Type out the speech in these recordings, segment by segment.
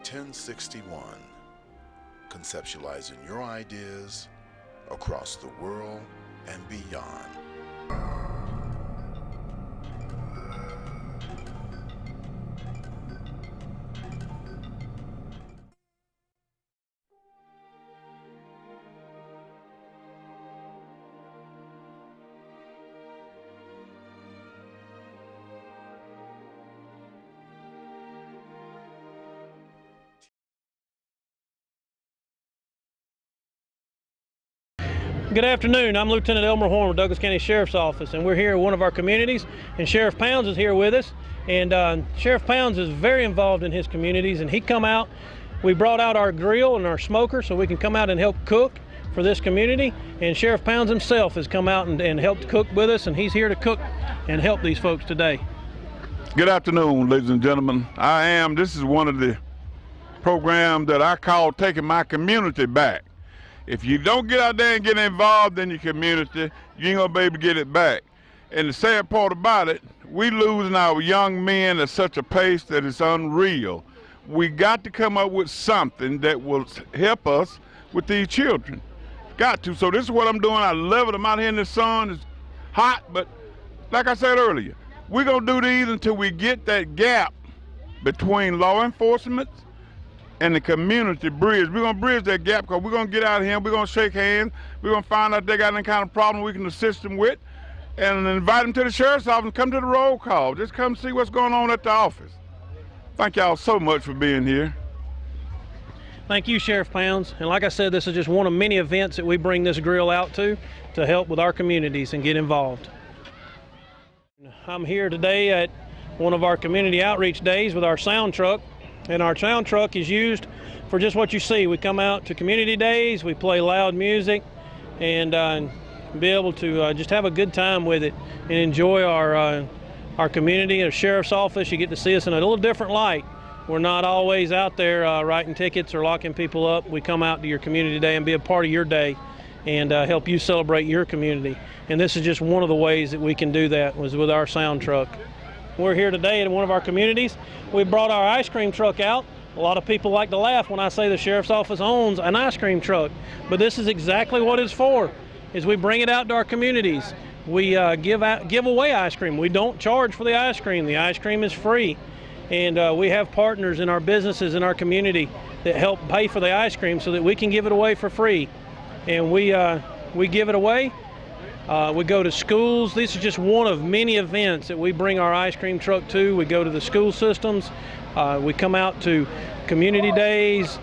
1061, conceptualizing your ideas across the world and beyond. Good afternoon. I'm Lieutenant Elmer Horn with Douglas County Sheriff's Office, and we're here at one of our communities, and Sheriff Pounds is here with us. And Sheriff Pounds is very involved in his communities, and he come out. We brought out our grill and our smoker so we can come out and help cook for this community. And Sheriff Pounds himself has come out and helped cook with us, and he's here to cook and help these folks today. Good afternoon, ladies and gentlemen. This is one of the programs that I call Taking My Community Back. If you don't get out there and get involved in your community, you ain't gonna be able to get it back. And the sad part about it, we losing our young men at such a pace that it's unreal. We got to come up with something that will help us with these children. Got to. So this is what I'm doing. I love it. I'm out here in the sun. It's hot, but like I said earlier, we're gonna do these until we get that gap between law enforcement and the community bridge. We're gonna bridge that gap because we're gonna get out of here, we're gonna shake hands, we're gonna find out if they got any kind of problem we can assist them with, and invite them to the sheriff's office and come to the roll call. Just come see what's going on at the office. Thank y'all so much for being here. Thank you, Sheriff Pounds. And like I said, this is just one of many events that we bring this grill out to help with our communities and get involved. I'm here today at one of our community outreach days with our sound truck. And our sound truck is used for just what you see. We come out to community days, we play loud music, and be able to just have a good time with it and enjoy our community. Our sheriff's office, you get to see us in a little different light. We're not always out there writing tickets or locking people up. We come out to your community day and be a part of your day and help you celebrate your community. And this is just one of the ways that we can do that, was with our sound truck. We're here today in one of our communities. We brought our ice cream truck out. A lot of people like to laugh when I say the sheriff's office owns an ice cream truck, but this is exactly what it's for, is we bring it out to our communities. We give away ice cream. We don't charge for the ice cream. The ice cream is free. And we have partners in our businesses in our community that help pay for the ice cream so that we can give it away for free. And we give it away. We go to schools. This is just one of many events that we bring our ice cream truck to. We go to the school systems. We come out to community days,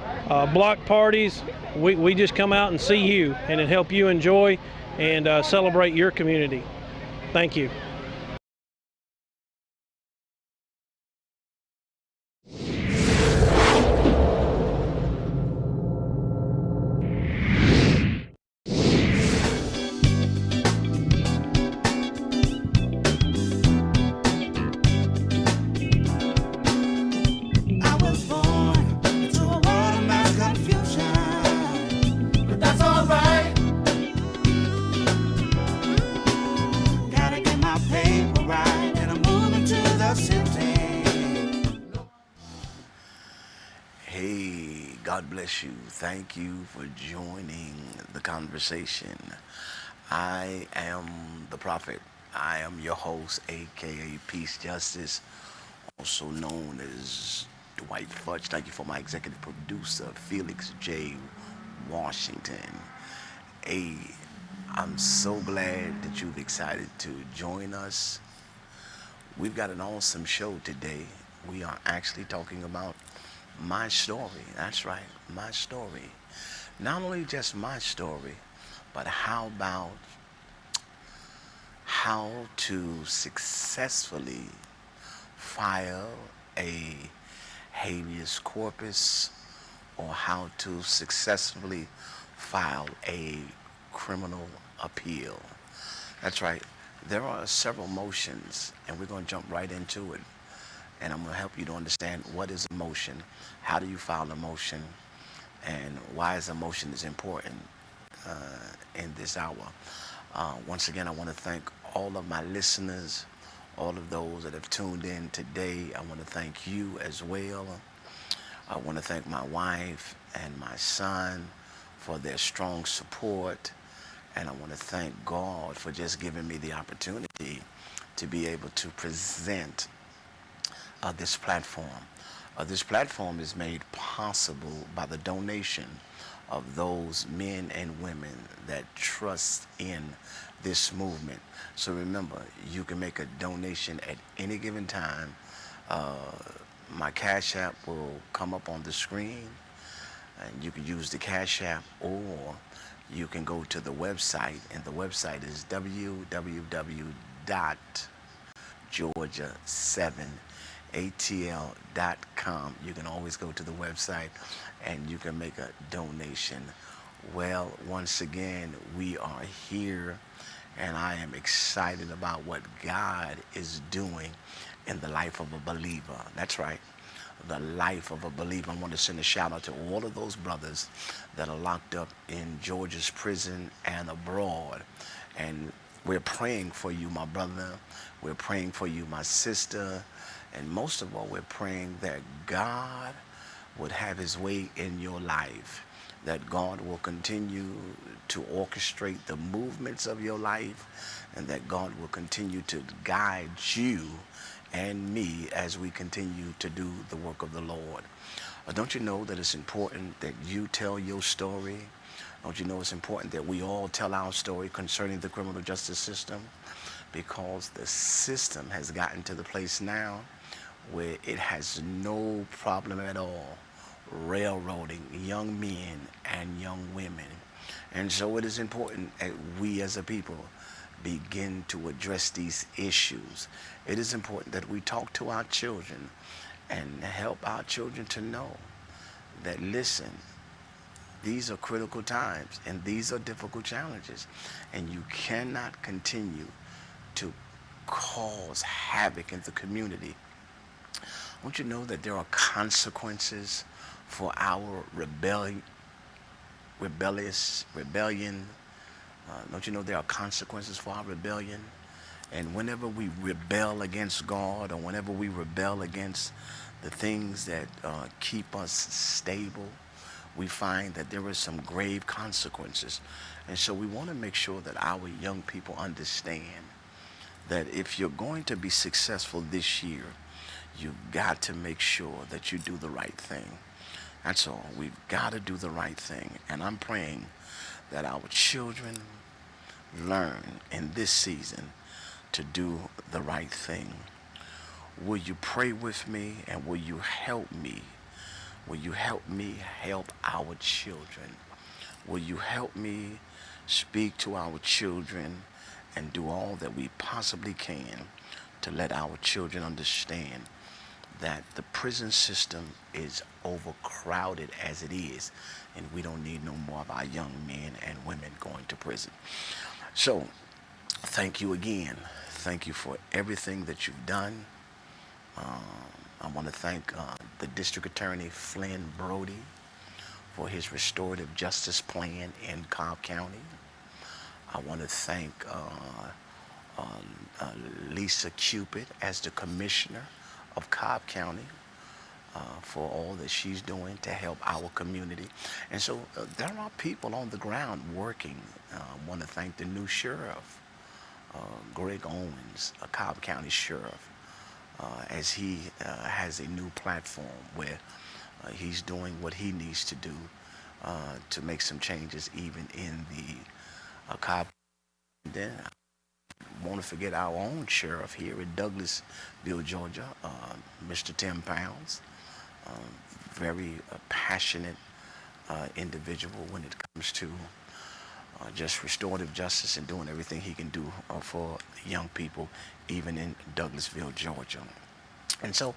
block parties. We just come out and see you and help you enjoy and celebrate your community. Thank you. God bless you. Thank you for joining the conversation. I am the prophet. I am your host, aka Peace Justice, also known as Dwight Fudge. Thank you for my executive producer, Felix J. Washington. Hey, I'm so glad that you've decided to join us. We've got an awesome show today. We are actually talking about my story. That's right, my story. Not only just my story, but how about how to successfully file a habeas corpus, or how to successfully file a criminal appeal. That's right. There are several motions, and we're going to jump right into it. And I'm going to help you to understand what is a motion, how do you file a motion, and why is a motion is important in this hour. Once again, I want to thank all of my listeners, all of those that have tuned in today. I want to thank you as well. I want to thank my wife and my son for their strong support. And I want to thank God for just giving me the opportunity to be able to present this platform. This platform is made possible by the donation of those men and women that trust in this movement. So remember, you can make a donation at any given time. My Cash App will come up on the screen, and you can use the Cash App, or you can go to the website, and the website is www.georgia7atl.com. You can always go to the website and you can make a donation. Well, once again, we are here, and I am excited about what God is doing in the life of a believer. That's right, the life of a believer. I want to send a shout out to all of those brothers that are locked up in Georgia's prison and abroad. And we're praying for you, my brother. We're praying for you, my sister. And most of all, we're praying that God would have his way in your life, that God will continue to orchestrate the movements of your life, and that God will continue to guide you and me as we continue to do the work of the Lord. Don't you know that it's important that you tell your story? Don't you know it's important that we all tell our story concerning the criminal justice system? Because the system has gotten to the place now where it has no problem at all railroading young men and young women. And so it is important that we as a people begin to address these issues. It is important that we talk to our children and help our children to know that, listen, these are critical times and these are difficult challenges, and you cannot continue to cause havoc in the community. Don't you know that there are consequences for our rebellion? Don't you know there are consequences for our rebellion? And whenever we rebel against God, or whenever we rebel against the things that keep us stable, we find that there are some grave consequences. And so we want to make sure that our young people understand that if you're going to be successful this year, you've got to make sure that you do the right thing. That's all. We've got to do the right thing. And I'm praying that our children learn in this season to do the right thing. Will you pray with me, and will you help me? Will you help me help our children? Will you help me speak to our children and do all that we possibly can to let our children understand that the prison system is overcrowded as it is, and we don't need no more of our young men and women going to prison. So, thank you again. Thank you for everything that you've done. I want to thank the District Attorney Flynn Brody for his restorative justice plan in Cobb County. I want to thank Lisa Cupid as the Commissioner of Cobb County for all that she's doing to help our community. And so there are people on the ground working. I want to thank the new sheriff, Greg Owens, a Cobb County sheriff, as he has a new platform where he's doing what he needs to do to make some changes even in the Cobb. And then I want to forget our own sheriff here in Douglasville, Georgia, Mr. Tim Pounds, very passionate individual when it comes to just restorative justice and doing everything he can do for young people, even in Douglasville, Georgia. And so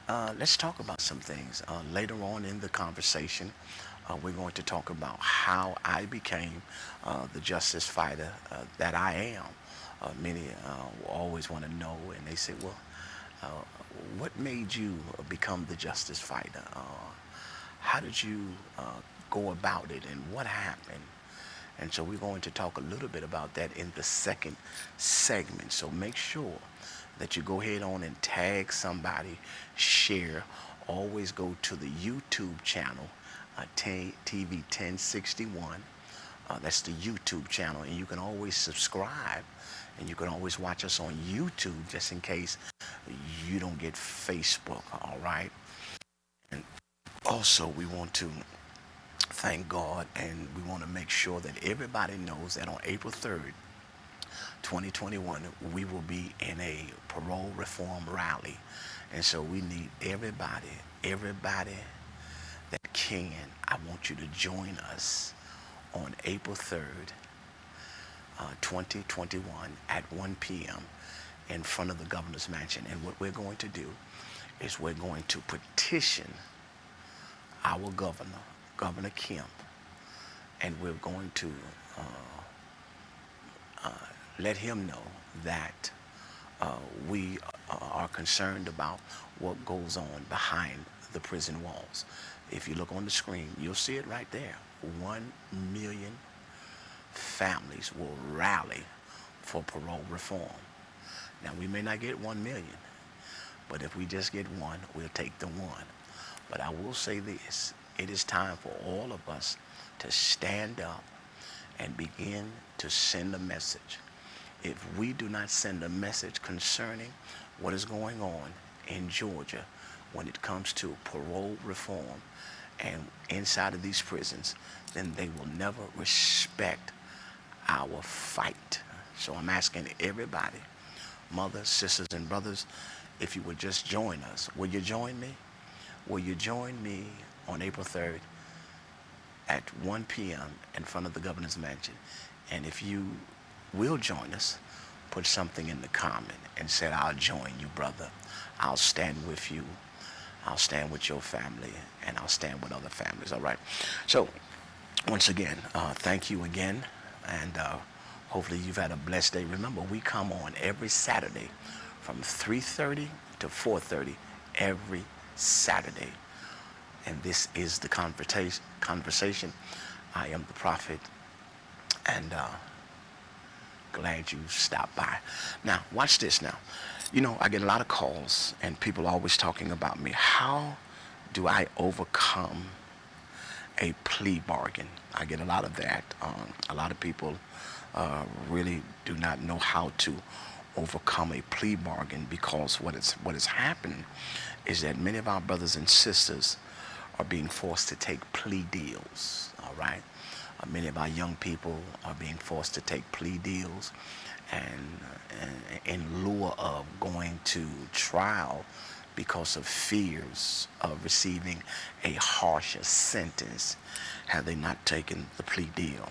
let's talk about some things. Later on in the conversation, we're going to talk about how I became the justice fighter that I am. Many always want to know, and they say, well, what made you become the justice fighter? How did you go about it, and what happened? And so we're going to talk a little bit about that in the second segment. So make sure that you go ahead on and tag somebody, share, always go to the YouTube channel, TV 1061. That's the YouTube channel, and you can always subscribe, and you can always watch us on YouTube just in case you don't get Facebook, all right? And also, we want to thank God, and we want to make sure that everybody knows that on April 3rd, 2021, we will be in a parole reform rally. And so we need everybody that can. I want you to join us on April 3rd, 2021 at 1 p.m. in front of the governor's mansion. And what we're going to do is we're going to petition our governor, Governor Kemp, and we're going to let him know that we are concerned about what goes on behind the prison walls. If you look on the screen, you'll see it right there. 1 million families will rally for parole reform. Now, we may not get 1 million, but if we just get one, we'll take the one. But I will say this, it is time for all of us to stand up and begin to send a message. If we do not send a message concerning what is going on in Georgia when it comes to parole reform and inside of these prisons, then they will never respect our fight. So I'm asking everybody, mothers, sisters, and brothers, if you would just join us. Will you join me? Will you join me on April 3rd at 1 p.m. in front of the governor's mansion? And if you will join us, put something in the comment and say, I'll join you, brother. I'll stand with you. I'll stand with your family, and I'll stand with other families, all right? So, once again, thank you again, and hopefully you've had a blessed day. Remember, we come on every Saturday from 3:30 to 4:30 every Saturday. And this is the conversation. I am the prophet, and glad you stopped by. Now, watch this now. You know, I get a lot of calls, and people are always talking about me. How do I overcome a plea bargain? I get a lot of that. A lot of people really do not know how to overcome a plea bargain, because what has happened is that many of our brothers and sisters are being forced to take plea deals, all right? Many of our young people are being forced to take plea deals, and in lieu of going to trial because of fears of receiving a harsher sentence had they not taken the plea deal.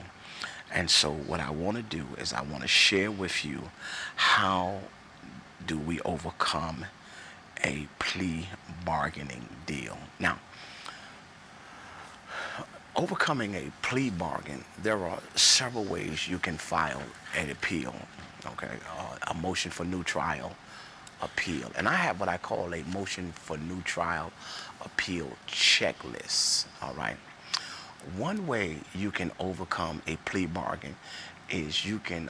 And so what I want to do is I want to share with you how do we overcome a plea bargaining deal. Now, overcoming a plea bargain, there are several ways you can file an appeal, okay? A motion for new trial appeal. And I have what I call a motion for new trial appeal checklist, all right? One way you can overcome a plea bargain is you can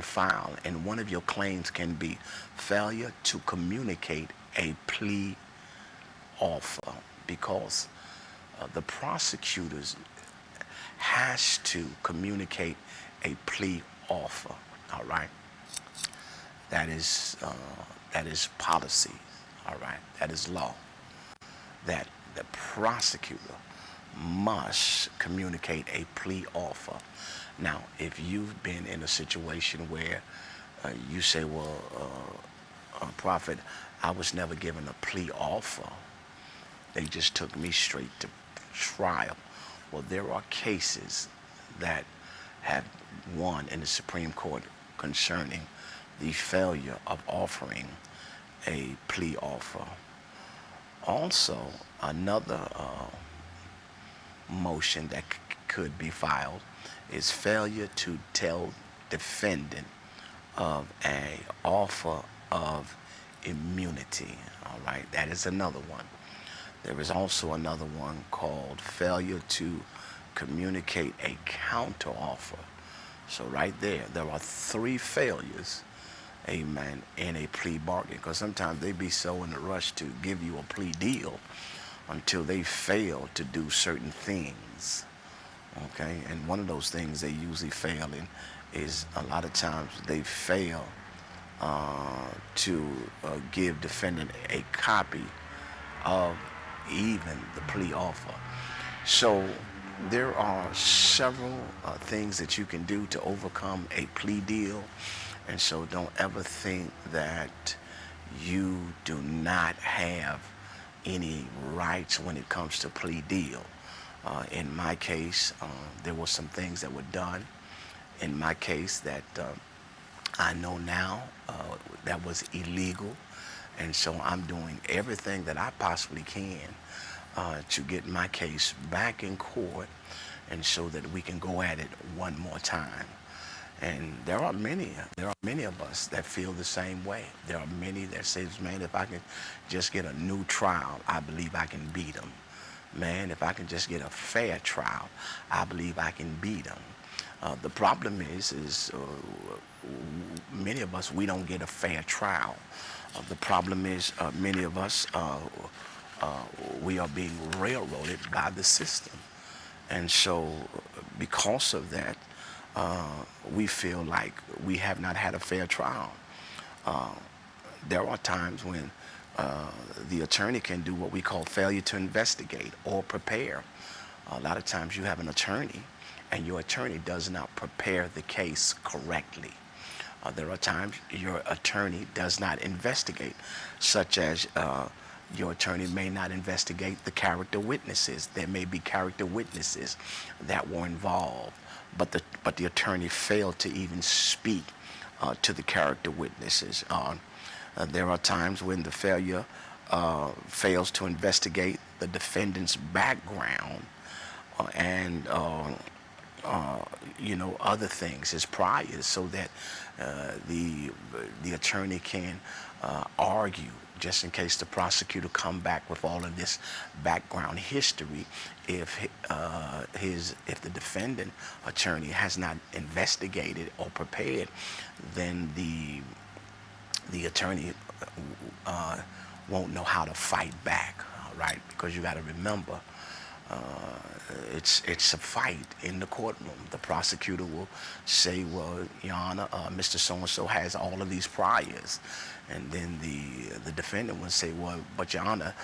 file, and one of your claims can be failure to communicate a plea offer, because the prosecutors has to communicate a plea offer, all right? That is policy, all right? That is law, that the prosecutor must communicate a plea offer. Now, if you've been in a situation where you say, well, Prophet, I was never given a plea offer, they just took me straight to trial. Well, there are cases that have won in the Supreme Court concerning the failure of offering a plea offer. Also, another motion that could be filed is failure to tell defendant of a offer of immunity, all right? That is another one. There is also another one called failure to communicate a counteroffer. So right there are 3 failures amen, in a plea bargain, because sometimes they be so in a rush to give you a plea deal until they fail to do certain things. Okay, and one of those things they usually fail in is a lot of times they fail to give defendant a copy of even the plea offer. So there are several things that you can do to overcome a plea deal, and so don't ever think that you do not have any rights when it comes to plea deal. In my case, there were some things that were done in my case that I know now that was illegal, and so I'm doing everything that I possibly can to get my case back in court, and so that we can go at it one more time. And there are many of us that feel the same way. There are many that says, man, if I can just get a new trial, I believe I can beat them. Man, if I can just get a fair trial, I believe I can beat them. The problem is many of us, we don't get a fair trial. The problem is many of us, we are being railroaded by the system. And so because of that, we feel like we have not had a fair trial. There are times when the attorney can do what we call failure to investigate or prepare. A lot of times you have an attorney and your attorney does not prepare the case correctly. There are times your attorney does not investigate, such as your attorney may not investigate the character witnesses. There may be character witnesses that were involved, but the attorney failed to even speak to the character witnesses. There are times when the failure fails to investigate the defendant's background and other things, his priors, so that the attorney can argue, just in case the prosecutor come back with all of this background history. If the defendant attorney has not investigated or prepared, then the attorney won't know how to fight back, right? Because you got to remember, it's a fight in the courtroom. The prosecutor will say, well, Your Honor, Mr. So-and-so has all of these priors. And then the defendant will say, well, but Your Honor,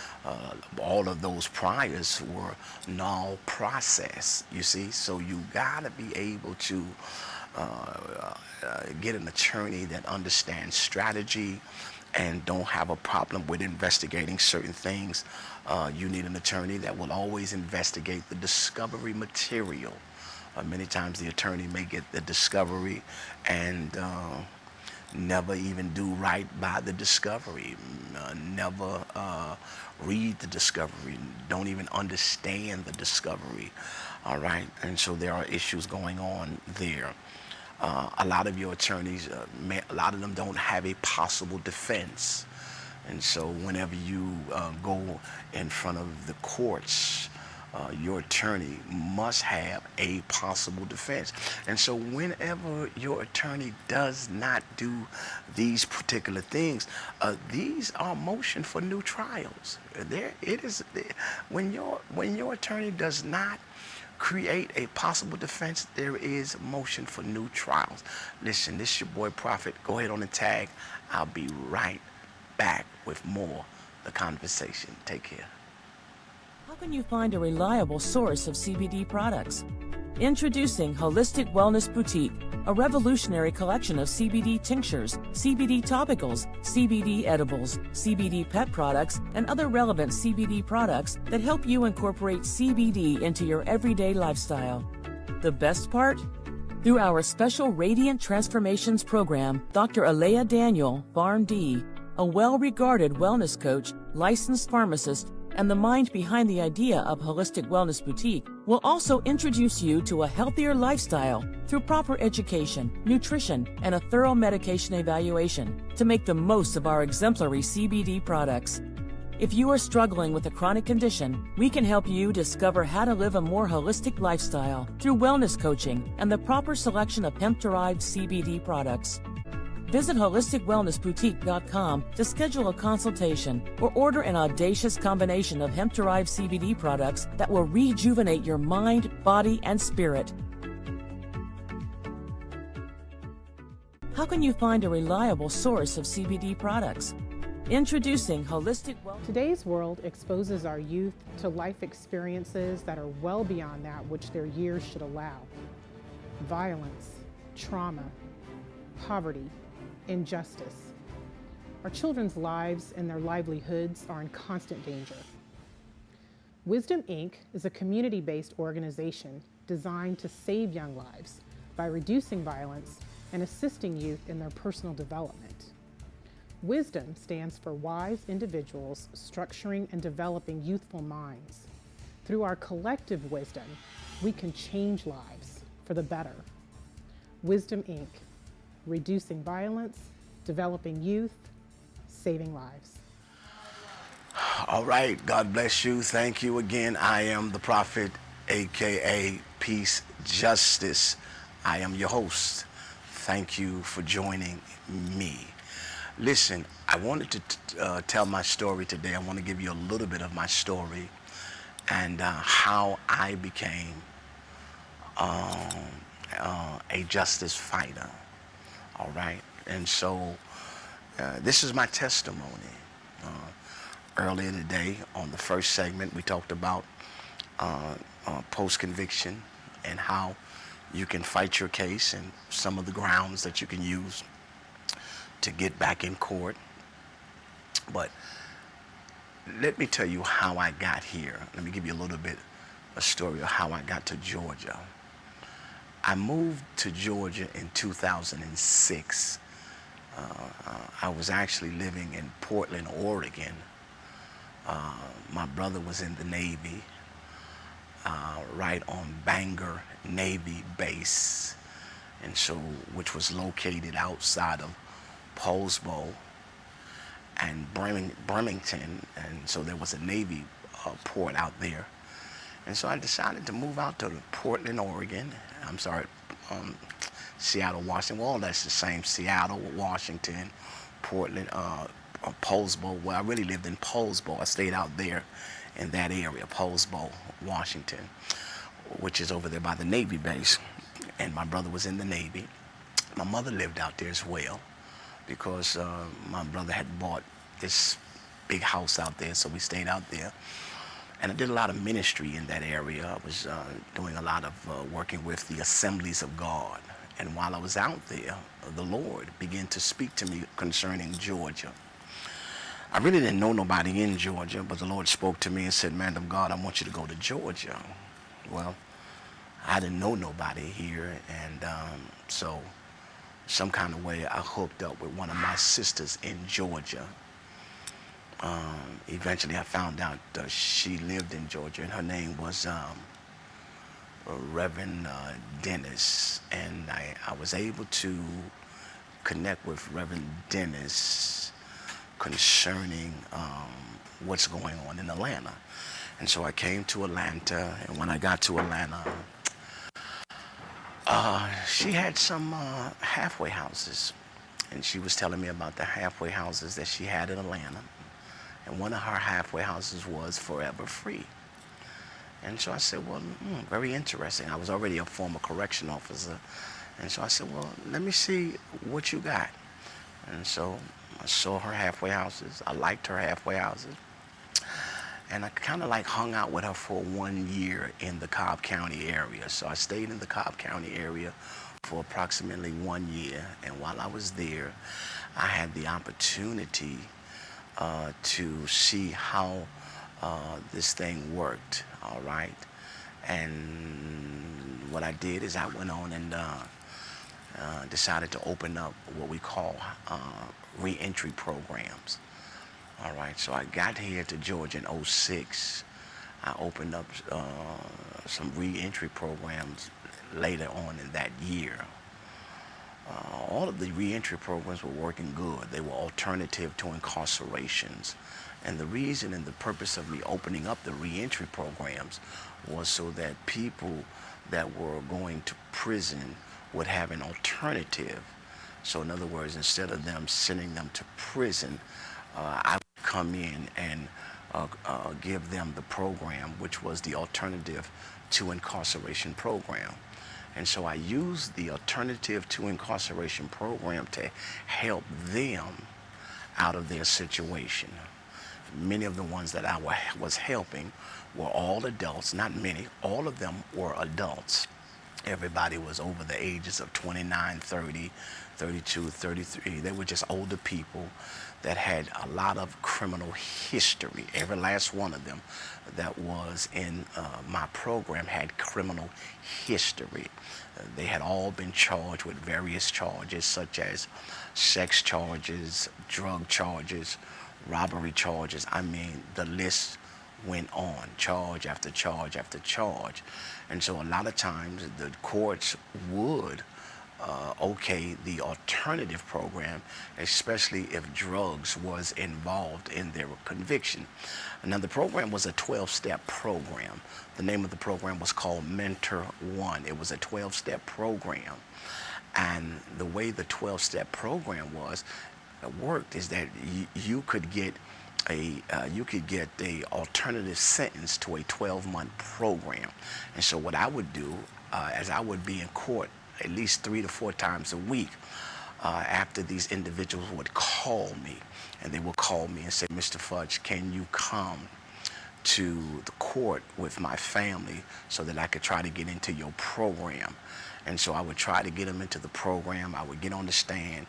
all of those priors were null process, you see? So you got to be able to get an attorney that understands strategy and don't have a problem with investigating certain things. You need an attorney that will always investigate the discovery material. Many times the attorney may get the discovery and never even do right by the discovery, never read the discovery, don't even understand the discovery, all right? And so there are issues going on there. A lot of your attorneys, a lot of them don't have a possible defense. And so whenever you go in front of the courts, your attorney must have a possible defense. And so whenever your attorney does not do these particular things, these are motion for new trials. When your attorney does not create a possible defense, there is motion for new trials. Listen, this is your boy Prophet. Go ahead on the tag. I'll be right back with more The Conversation. Take care. How can you find a reliable source of CBD products? Introducing Holistic Wellness Boutique, a revolutionary collection of CBD tinctures, CBD topicals, CBD edibles, CBD pet products, and other relevant CBD products that help you incorporate CBD into your everyday lifestyle. The best part? Through our special Radiant Transformations program, Dr. Alea Daniel, PharmD, a well-regarded wellness coach, licensed pharmacist, and the mind behind the idea of Holistic Wellness Boutique, will also introduce you to a healthier lifestyle through proper education, nutrition, and a thorough medication evaluation to make the most of our exemplary CBD products. If you are struggling with a chronic condition, we can help you discover how to live a more holistic lifestyle through wellness coaching and the proper selection of hemp-derived CBD products. Visit holisticwellnessboutique.com to schedule a consultation or order an audacious combination of hemp-derived CBD products that will rejuvenate your mind, body, and spirit. How can you find a reliable source of CBD products? Introducing Holistic Wellness. Today's world exposes our youth to life experiences that are well beyond that which their years should allow. Violence, trauma, poverty, injustice. Our children's lives and their livelihoods are in constant danger. Wisdom Inc. is a community-based organization designed to save young lives by reducing violence and assisting youth in their personal development. Wisdom stands for wise individuals structuring and developing youthful minds. Through our collective wisdom, we can change lives for the better. Wisdom Inc. Reducing violence, developing youth, saving lives. All right, God bless you. Thank you again. I am the prophet, aka Peace Justice. I am your host. Thank you for joining me. Listen, I wanted to tell my story today. I want to give you a little bit of my story and how I became a justice fighter. All right, and so this is my testimony. Earlier today on the first segment, we talked about post-conviction and how you can fight your case and some of the grounds that you can use to get back in court. But let me tell you how I got here. Let me give you a little bit a story of how I got to Georgia. I moved to Georgia in 2006. I was actually living in Portland, Oregon. My brother was in the Navy, right on Bangor Navy Base, and so which was located outside of Poulsbo and Bremerton, and so there was a Navy port out there. And so I decided to move out to Portland, Oregon. I'm sorry, Seattle, Washington. Well, that's the same. Seattle, Washington, Portland, Poulsbo. Well, I really lived in Poulsbo. I stayed out there in that area, Poulsbo, Washington, which is over there by the Navy base. And my brother was in the Navy. My mother lived out there as well because my brother had bought this big house out there, so we stayed out there. And I did a lot of ministry in that area. I was doing a lot of working with the Assemblies of God. And while I was out there, the Lord began to speak to me concerning Georgia. I really didn't know nobody in Georgia, but the Lord spoke to me and said, "Man of God, I want you to go to Georgia." Well, I didn't know nobody here, and so some kind of way I hooked up with one of my sisters in Georgia. Eventually I found out she lived in Georgia, and her name was Reverend Dennis, and I was able to connect with Reverend Dennis concerning what's going on in Atlanta. And so I came to Atlanta, and when I got to Atlanta, she had some halfway houses, and she was telling me about the halfway houses that she had in Atlanta. And one of her halfway houses was Forever Free. And so I said, well, very interesting. I was already a former correction officer. And so I said, well, let me see what you got. And so I saw her halfway houses. I liked her halfway houses. And I kind of like hung out with her for 1 year in the Cobb County area. So I stayed in the Cobb County area for approximately 1 year. And while I was there, I had the opportunity to see how this thing worked, all right? And what I did is I went on and decided to open up what we call re-entry programs. All right, so I got here to Georgia in 2006. I opened up some re-entry programs later on in that year. All of the re-entry programs were working good. They were alternative to incarcerations. And the reason and the purpose of me opening up the re-entry programs was so that people that were going to prison would have an alternative So in other words, instead of them sending them to prison, I would come in and give them the program, which was the Alternative to Incarceration program. And so I used the Alternative to Incarceration program to help them out of their situation. Many of the ones that I was helping were all adults, not many, all of them were adults. Everybody was over the ages of 29, 30, 32, 33. They were just older people that had a lot of criminal history. Every last one of them that was in my program had criminal history. They had all been charged with various charges, such as sex charges, drug charges, robbery charges. I mean, the list went on, charge after charge after charge. And so a lot of times the courts would okay the alternative program, especially if drugs was involved in their conviction. Now the program was a 12-step program. The name of the program was called Mentor One. It was a 12-step program. And the way the 12-step program worked is that you could get a alternative sentence to a 12-month program. And so what I would do, as I would be in court at least 3 to 4 times a week, after these individuals would call me, and they would call me and say, Mr. Fudge, can you come to the court with my family so that I could try to get into your program? And so I would try to get them into the program. I would get on the stand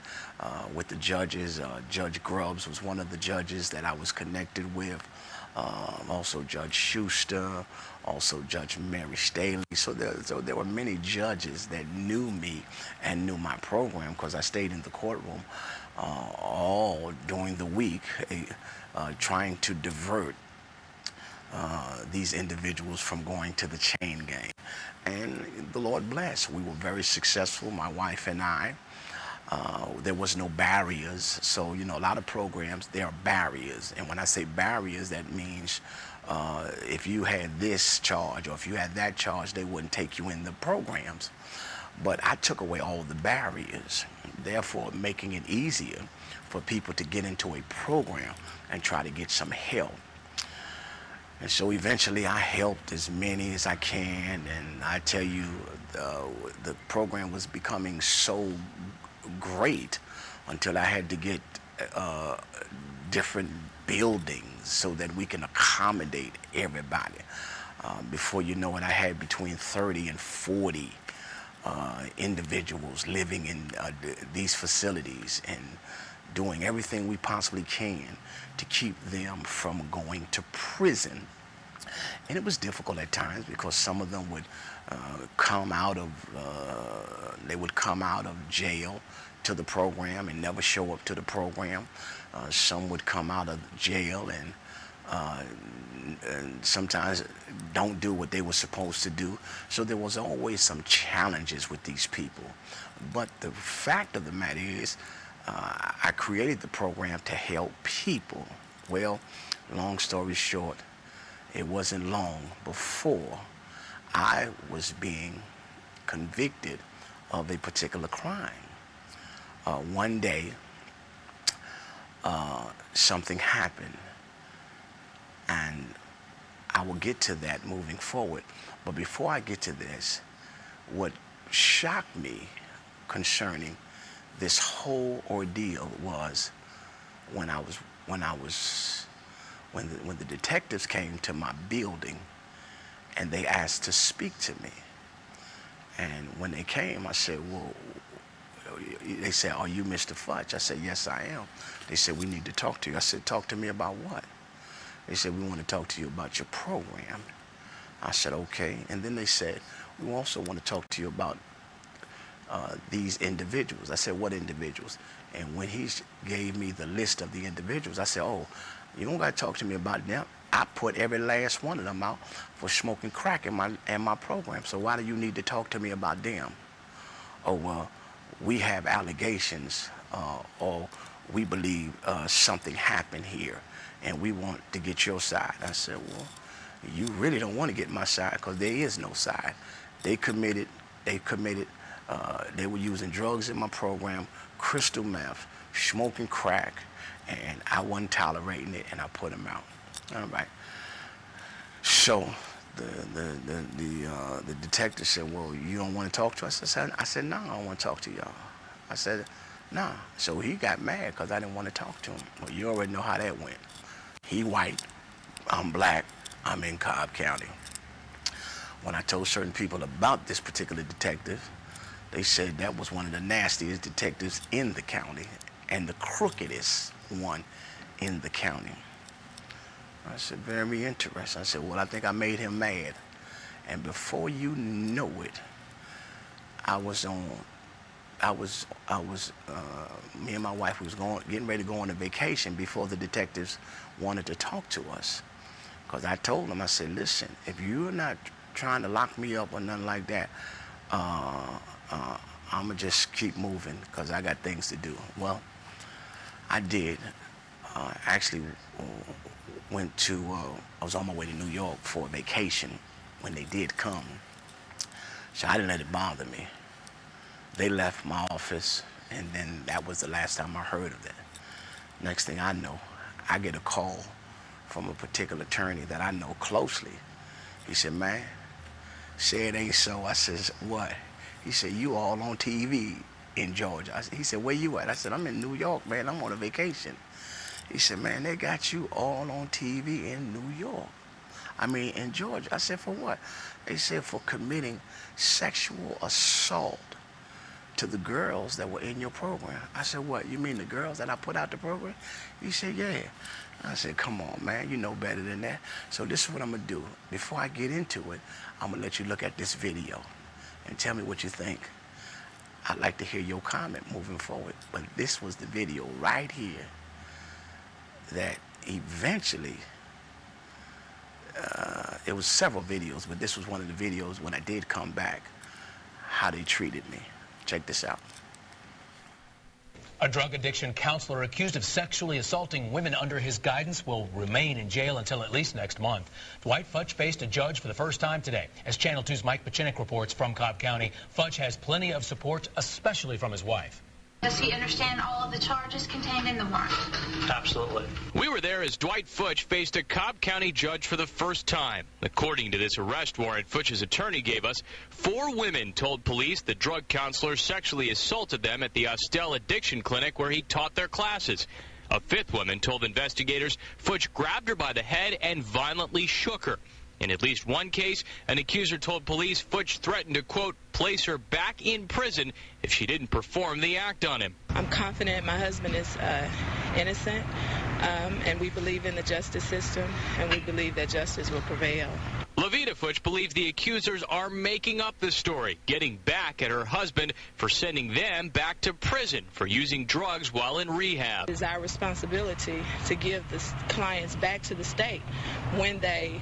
with the judges. Judge Grubbs was one of the judges that I was connected with. Also Judge Schuster, also Judge Mary Staley. So there were many judges that knew me and knew my program, because I stayed in the courtroom all during the week trying to divert these individuals from going to the chain gang. And the Lord bless. We were very successful, my wife and I. There was no barriers. So, you know, a lot of programs, there are barriers. And when I say barriers, that means if you had this charge or if you had that charge, they wouldn't take you in the programs. But I took away all the barriers, therefore making it easier for people to get into a program and try to get some help. And so eventually I helped as many as I can, and I tell you, the program was becoming so great until I had to get different buildings so that we can accommodate everybody. Before you know it, I had between 30 and 40 individuals living in these facilities and doing everything we possibly can to keep them from going to prison. And it was difficult at times because some of them would come out of jail to the program and never show up to the program. Some would come out of jail and sometimes don't do what they were supposed to do. So there was always some challenges with these people. But the fact of the matter is, I created the program to help people. Well, long story short, it wasn't long before I was being convicted of a particular crime. One day, something happened, and I will get to that moving forward. But before I get to this, what shocked me concerning this whole ordeal was when the detectives came to my building and they asked to speak to me. And when they came, I said, well, they said, are you Mr. Fudge? I said, yes, I am. They said, we need to talk to you. I said, talk to me about what? They said, we want to talk to you about your program. I said, okay. And then they said, we also want to talk to you about these individuals. I said, what individuals? And when he gave me the list of the individuals, I said, oh, you don't got to talk to me about them. I put every last one of them out for smoking crack in my program. So why do you need to talk to me about them? Oh, well, we have allegations or we believe something happened here and we want to get your side. I said, well, you really don't want to get my side because there is no side. They committed They were using drugs in my program, crystal meth, smoking crack, and I wasn't tolerating it, and I put them out. All right. So the detective said, "Well, you don't want to talk to us?" I said, "No, I don't want to talk to y'all." I said, "Nah." So he got mad because I didn't want to talk to him. Well, you already know how that went. He white, I'm black, I'm in Cobb County. When I told certain people about this particular detective, they said that was one of the nastiest detectives in the county and the crookedest one in the county. I said, very interesting. I said, well, I think I made him mad. And before you know it, me and my wife was getting ready to go on a vacation before the detectives wanted to talk to us. Because I told them, I said, listen, if you're not trying to lock me up or nothing like that, I'm gonna just keep moving because I got things to do. Well, I did. Actually went to, I was on my way to New York for a vacation when they did come. So I didn't let it bother me. They left my office, and then that was the last time I heard of that. Next thing I know, I get a call from a particular attorney that I know closely. He said, man, say it ain't so. I says, what? He said, you all on TV in Georgia. He said, where you at? I said, I'm in New York, man. I'm on a vacation. He said, man, they got you all on TV in New York. I mean, in Georgia. I said, for what? They said, for committing sexual assault to the girls that were in your program. I said, what, you mean the girls that I put out the program? He said, yeah. I said, come on, man, you know better than that. So this is what I'm gonna do. Before I get into it, I'm gonna let you look at this video and tell me what you think. I'd like to hear your comment moving forward. But this was the video right here that eventually, it was several videos, but this was one of the videos when I did come back, how they treated me. Check this out. A drug addiction counselor accused of sexually assaulting women under his guidance will remain in jail until at least next month. Dwight Futch faced a judge for the first time today. As Channel 2's Mike Pachinik reports from Cobb County, Futch has plenty of support, especially from his wife. Does he understand all of the charges contained in the warrant? Absolutely. We were there as Dwight Futch faced a Cobb County judge for the first time. According to this arrest warrant Futch's attorney gave us, 4 women told police the drug counselor sexually assaulted them at the Austell Addiction Clinic where he taught their classes. A 5th woman told investigators Futch grabbed her by the head and violently shook her. In at least one case, an accuser told police Futch threatened to, quote, place her back in prison if she didn't perform the act on him. I'm confident my husband is innocent, and we believe in the justice system, and we believe that justice will prevail. Levita Futch believes the accusers are making up the story, getting back at her husband for sending them back to prison for using drugs while in rehab. It is our responsibility to give the clients back to the state when they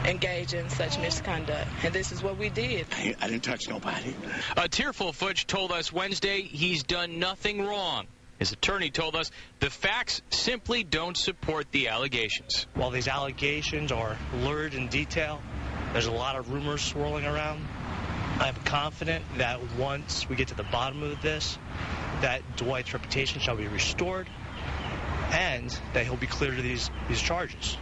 engage in such misconduct, and this is what we did. I didn't touch nobody. A tearful Futch told us Wednesday he's done nothing wrong. His attorney told us the facts simply don't support the allegations. While these allegations are lurid in detail, there's a lot of rumors swirling around. I'm confident that once we get to the bottom of this, that Dwight's reputation shall be restored and that he'll be cleared of these charges.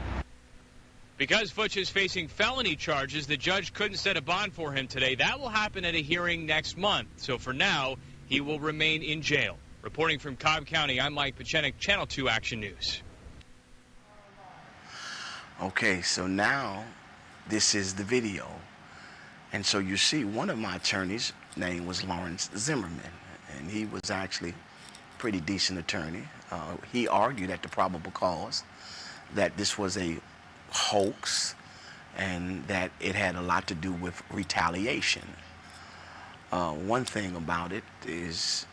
Because Futch is facing felony charges, the judge couldn't set a bond for him today. That will happen at a hearing next month. So for now, he will remain in jail. Reporting from Cobb County, I'm Mike Pachinik, Channel 2 Action News. Okay, so now this is the video. And so you see one of my attorneys' name was Lawrence Zimmerman, and he was actually a pretty decent attorney. He argued at the probable cause that this was a hoax and that it had a lot to do with retaliation. One thing about it is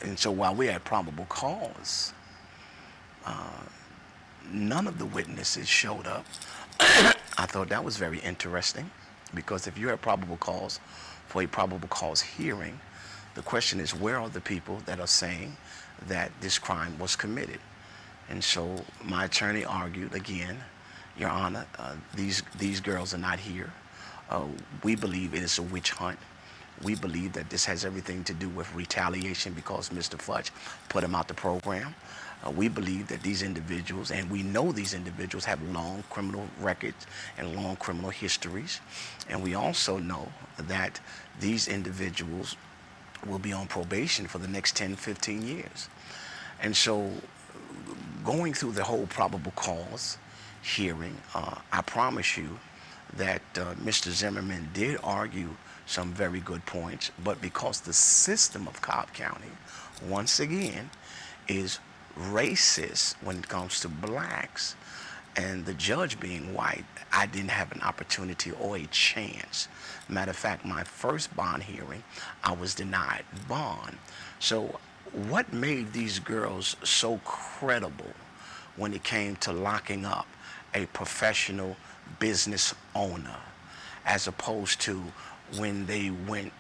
and so while we had probable cause, none of the witnesses showed up. I thought that was very interesting, because if you have probable cause for a probable cause hearing, the question is, where are the people that are saying that this crime was committed? And so my attorney argued again, Your Honor, these girls are not here. We believe it is a witch hunt. We believe that this has everything to do with retaliation because Mr. Futch put him out the program. We believe that these individuals, and we know these individuals, have long criminal records and long criminal histories. And we also know that these individuals will be on probation for the next 10, 15 years. And so going through the whole probable cause hearing, I promise you that Mr. Zimmerman did argue some very good points, but because the system of Cobb County, once again, is racist when it comes to blacks, and the judge being white, I didn't have an opportunity or a chance. Matter of fact, my first bond hearing, I was denied bond. So what made these girls so credible when it came to locking up a professional business owner, as opposed to when they went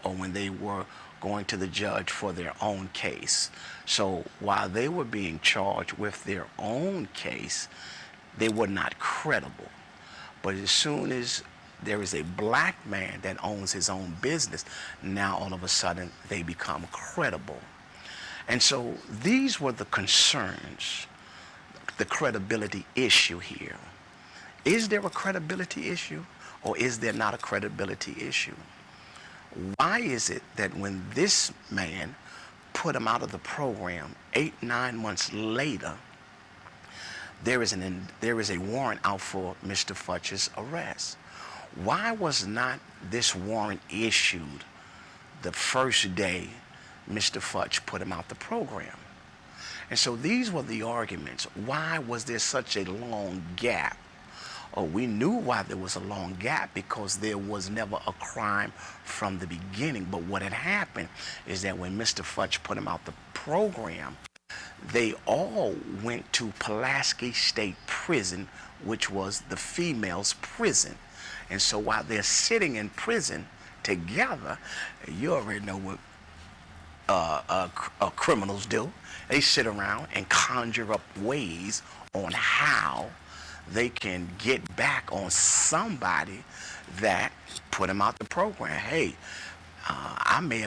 or when they were going to the judge for their own case? So while they were being charged with their own case, they were not credible. But as soon as there is a black man that owns his own business, now all of a sudden they become credible. And so these were the concerns, the credibility issue here. Is there a credibility issue, or is there not a credibility issue? Why is it that when this man put him out of the program 8-9 months later, there is a warrant out for Mr. Futch's arrest? Why was not this warrant issued the first day Mr. Futch put him out the program? And so these were the arguments. Why was there such a long gap? Oh, we knew why there was a long gap, because there was never a crime from the beginning. But what had happened is that when Mr. Futch put him out the program, they all went to Pulaski State Prison, which was the females' prison. And so while they're sitting in prison together, you already know what criminals do. They sit around and conjure up ways on how they can get back on somebody that put them out the program. Hey, I may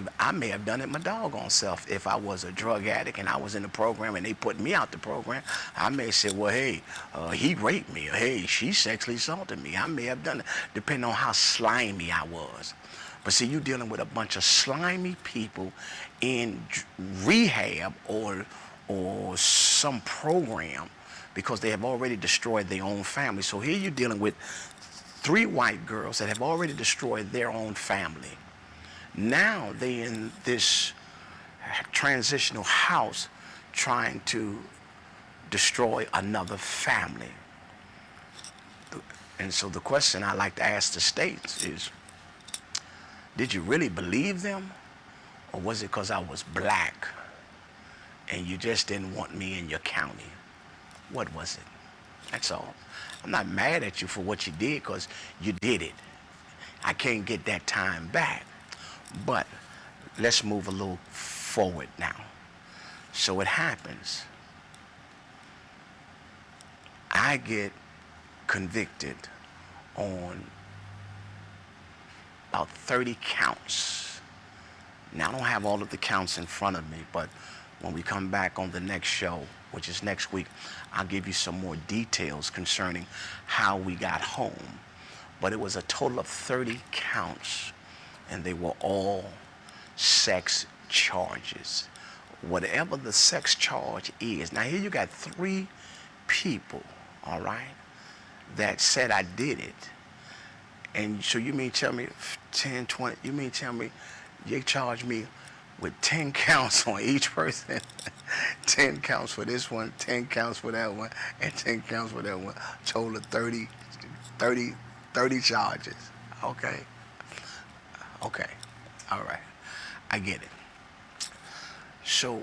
have done it my doggone self. If I was a drug addict and I was in the program and they put me out the program, I may say, well, hey, he raped me, or hey, she sexually assaulted me. I may have done it, depending on how slimy I was. But see, you're dealing with a bunch of slimy people in rehab or some program, because they have already destroyed their own family. So here you're dealing with 3 white girls that have already destroyed their own family. Now they're in this transitional house trying to destroy another family. And so the question I like to ask the states is, did you really believe them? Or was it because I was black and you just didn't want me in your county? What was it? That's all. I'm not mad at you for what you did, because you did it. I can't get that time back. But let's move a little forward now. So it happens. I get convicted on about 30 counts. Now, I don't have all of the counts in front of me, but when we come back on the next show, which is next week, I'll give you some more details concerning how we got home. But it was a total of 30 counts, and they were all sex charges. Whatever the sex charge is. Now, here you got 3 people, all right, that said I did it. And so you mean tell me 10, 20, you mean tell me you charge me with 10 counts on each person? 10 counts for this one, 10 counts for that one, and 10 counts for that one. Total of 30 charges. Okay. Okay. All right. I get it. So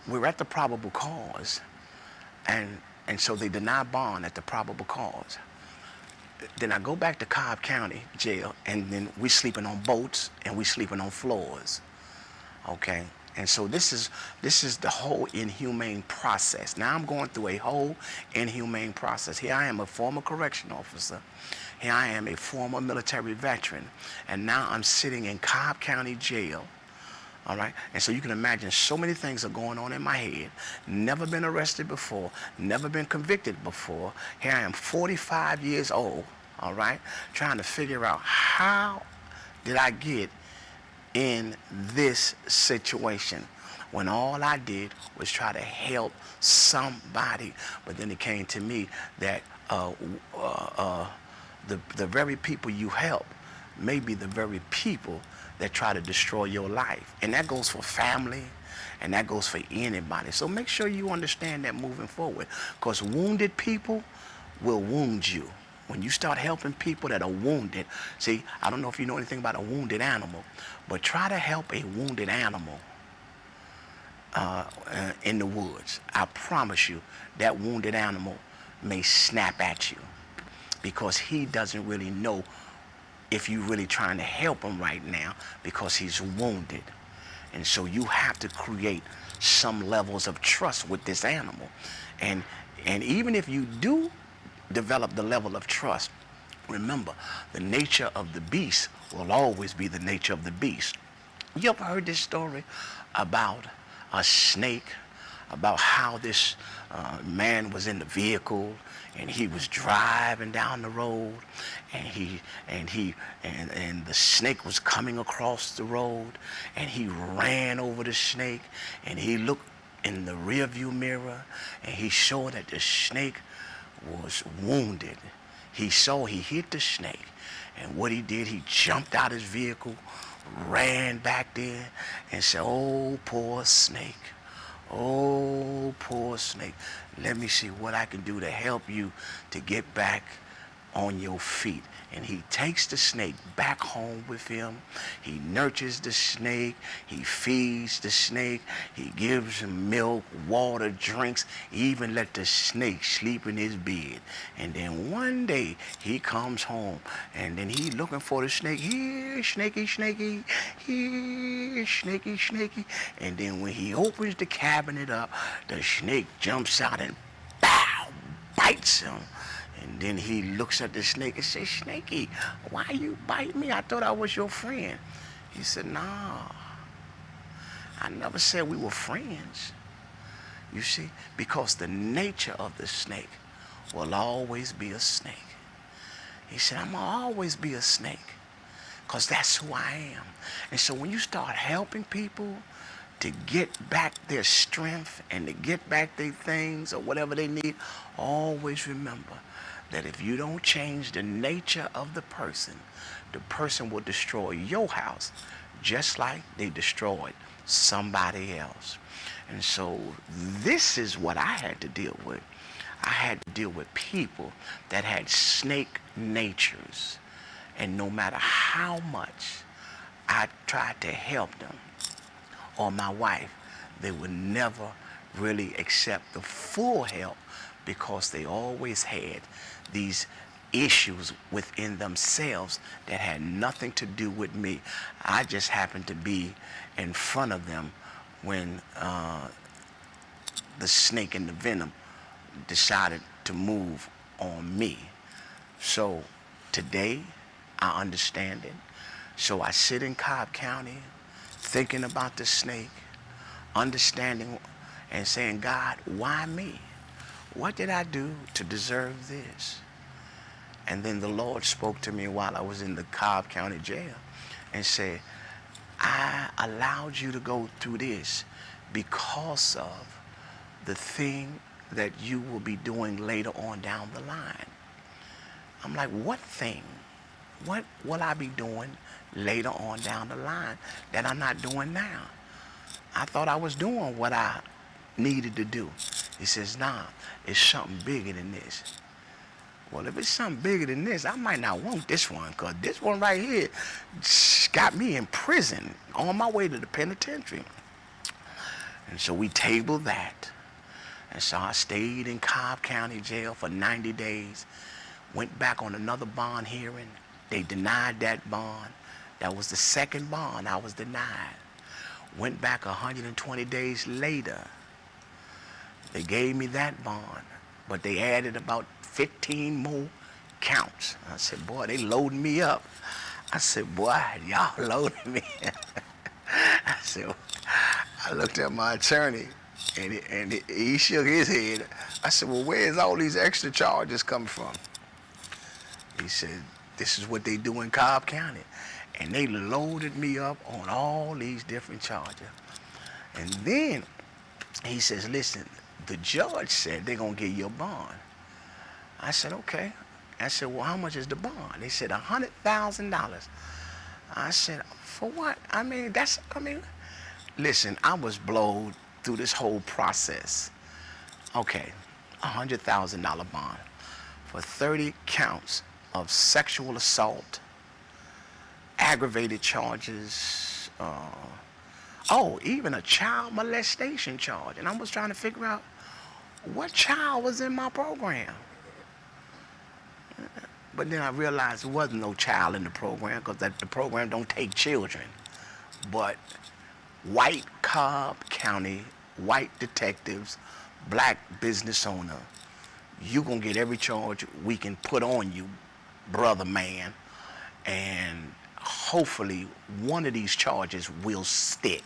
we're at the probable cause, and so they deny bond at the probable cause. Then I go back to Cobb County Jail, and then we sleeping on boats and we sleeping on floors. Okay. And so this is the whole inhumane process. Now I'm going through a whole inhumane process. Here I am, a former correction officer. Here I am, a former military veteran. And now I'm sitting in Cobb County Jail. All right, and so you can imagine so many things are going on in my head. Never been arrested before, never been convicted before. Here I am, 45 years old, all right, trying to figure out how did I get in this situation when all I did was try to help somebody. But then it came to me that the very people you help may be the very people that try to destroy your life. And that goes for family, and that goes for anybody. So make sure you understand that moving forward, because wounded people will wound you. When you start helping people that are wounded, see, I don't know if you know anything about a wounded animal, but try to help a wounded animal in the woods. I promise you, that wounded animal may snap at you because he doesn't really know if you're really trying to help him right now because he's wounded. And so you have to create some levels of trust with this animal. And even if you do develop the level of trust, remember, the nature of the beast will always be the nature of the beast. You ever heard this story about a snake, about how this man was in the vehicle and he was driving down the road and the snake was coming across the road and he ran over the snake and he looked in the rearview mirror and he saw that the snake was wounded. He saw he hit the snake, and what he did, he jumped out his vehicle, ran back there and said, "Oh, poor snake. Oh, poor snake. Let me see what I can do to help you to get back on your feet." And he takes the snake back home with him. He nurtures the snake. He feeds the snake. He gives him milk, water, drinks. He even let the snake sleep in his bed. And then one day he comes home and then he looking for the snake. Here, snaky, snaky. Here, snaky, snaky. And then when he opens the cabinet up, the snake jumps out and bow, bites him. And then he looks at the snake and says, "Snakey, why you bite me? I thought I was your friend." He said, "Nah, I never said we were friends." You see, because the nature of the snake will always be a snake. He said, "I'm gonna always be a snake because that's who I am." And so when you start helping people to get back their strength and to get back their things or whatever they need, always remember that if you don't change the nature of the person will destroy your house just like they destroyed somebody else. And so this is what I had to deal with. I had to deal with people that had snake natures. And no matter how much I tried to help them, or my wife, they would never really accept the full help because they always had these issues within themselves that had nothing to do with me. I just happened to be in front of them when the snake and the venom decided to move on me. So today I understand it. So I sit in Cobb County thinking about the snake, understanding and saying, "God, why me? What did I do to deserve this?" And then the Lord spoke to me while I was in the Cobb County Jail and said, "I allowed you to go through this because of the thing that you will be doing later on down the line." I'm like, "What thing? What will I be doing later on down the line that I'm not doing now? I thought I was doing what I needed to do." He says, "Nah, it's something bigger than this." Well, if it's something bigger than this, I might not want this one, because this one right here got me in prison on my way to the penitentiary. And so we tabled that. And so I stayed in Cobb County Jail for 90 days, went back on another bond hearing. They denied that bond. That was the second bond I was denied. Went back 120 days later. They gave me that bond, but they added about 15 more counts. I said, boy, they loading me up. I said, boy, y'all loading me. I said, I looked at my attorney, and he shook his head. I said, well, where's all these extra charges coming from? He said, this is what they do in Cobb County. And they loaded me up on all these different charges. And then he says, listen, the judge said they're going to give you a bond. I said, okay. I said, well, how much is the bond? They said, $100,000. I said, for what? Listen, I was blown through this whole process. Okay, $100,000 bond for 30 counts of sexual assault, aggravated charges, even a child molestation charge. And I was trying to figure out what child was in my program. But then I realized there wasn't no child in the program because the program don't take children. But white Cobb County, white detectives, black business owner, you gonna get every charge we can put on you, brother man, and hopefully one of these charges will stick.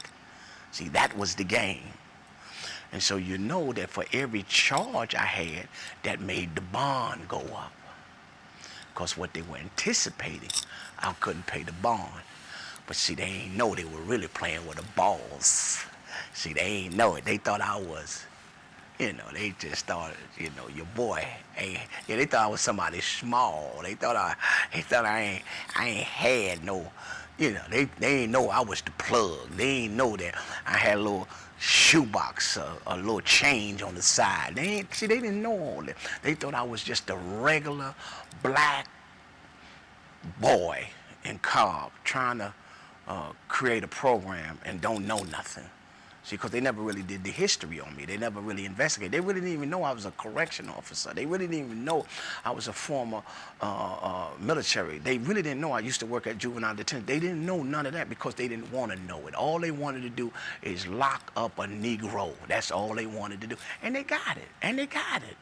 See, that was the game. And so you know that for every charge I had, that made the bond go up. Because what they were anticipating, I couldn't pay the bond. But see, they ain't know they were really playing with the balls. See, they ain't know it. They thought I was, they just thought, your boy. They thought I was somebody small. They thought I ain't had no, they ain't know I was the plug. They ain't know that I had a little shoebox, a little change on the side. They didn't know all that. They thought I was just a regular black boy in Cobb trying to create a program and don't know nothing. See, because they never really did the history on me. They never really investigated. They really didn't even know I was a correction officer. They really didn't even know I was a former military. They really didn't know I used to work at juvenile detention. They didn't know none of that because they didn't want to know it. All they wanted to do is lock up a Negro. That's all they wanted to do. And they got it. And they got it.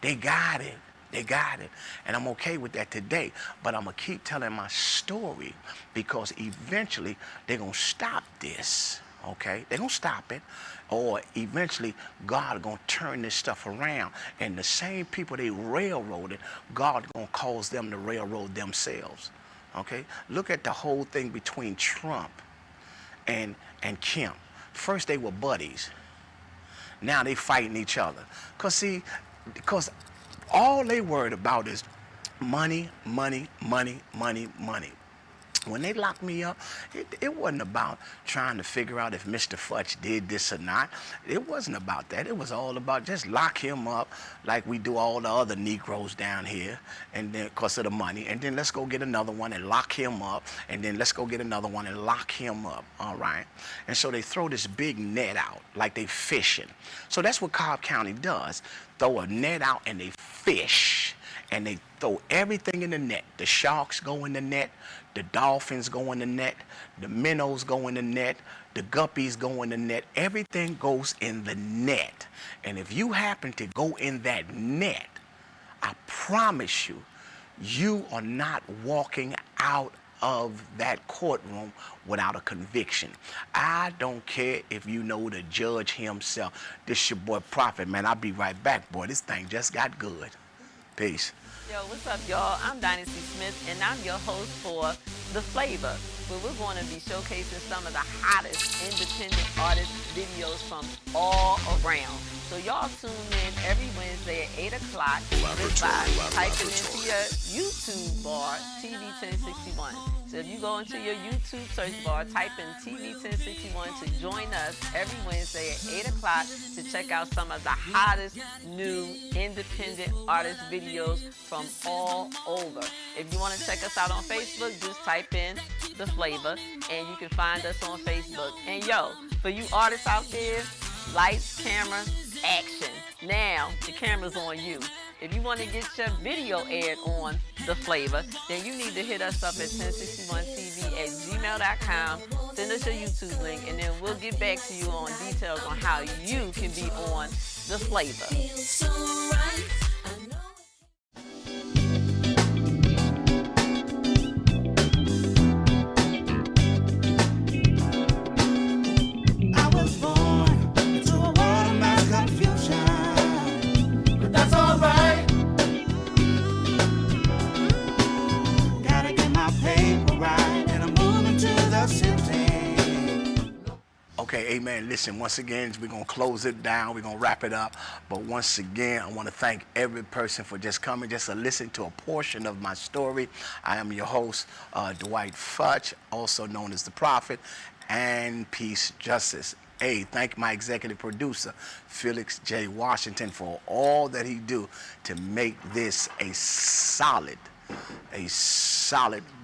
They got it. They got it. And I'm okay with that today. But I'm going to keep telling my story because eventually they're going to stop this. Okay? They're going to stop it. Or eventually God is going to turn this stuff around. And the same people they railroaded, God is going to cause them to railroad themselves. Okay? Look at the whole thing between Trump and Kemp. First they were buddies. Now they fighting each other. Because all they worried about is money, money, money, money, money. When they locked me up, it wasn't about trying to figure out if Mr. Futch did this or not. It wasn't about that. It was all about just lock him up like we do all the other Negroes down here, and then because of the money, and then let's go get another one and lock him up, and then let's go get another one and lock him up, all right? And so they throw this big net out like they fishing. So that's what Cobb County does. Throw a net out and they fish. And they throw everything in the net. The sharks go in the net, the dolphins go in the net, the minnows go in the net, the guppies go in the net. Everything goes in the net. And if you happen to go in that net, I promise you, you are not walking out of that courtroom without a conviction. I don't care if you know the judge himself. This your boy Prophet, man. I'll be right back, boy. This thing just got good. Peace. Yo, what's up, y'all? I'm Dynasty Smith, and I'm your host for The Flavor, where we're going to be showcasing some of the hottest independent artist videos from all around. So y'all tune in every Wednesday at 8 o'clock by typing into your YouTube bar, TV 1061. So if you go into your YouTube search bar, type in TV 1061 to join us every Wednesday at 8 o'clock to check out some of the hottest new independent artist videos from all over. If you want to check us out on Facebook, just type in The Flavor and you can find us on Facebook. And yo, for you artists out there, lights, camera, action. Now the camera's on you. if you want to get your video aired on The Flavor, then you need to hit us up at 1061tv@gmail.com. Send us your YouTube link, and then we'll get back to you on details on how you can be on The Flavor. Okay, amen. Listen, once again, we're going to close it down. We're going to wrap it up. But once again, I want to thank every person for just coming, just to listen to a portion of my story. I am your host, Dwight Futch, also known as The Prophet, and Peace Justice. Hey, thank my executive producer, Felix J. Washington, for all that he do to make this a solid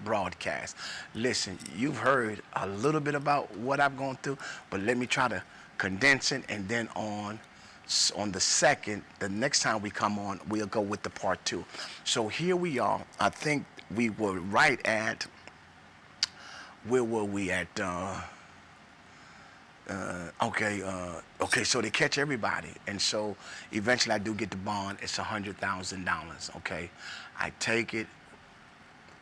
broadcast. Listen, you've heard a little bit about what I've gone through, but let me try to condense it, and then on the next time we come on, we'll go with the part 2. So here we are. I think we were right at, where were we at? Okay, so they catch everybody, and so eventually I do get the bond. It's $100,000. Okay, I take it.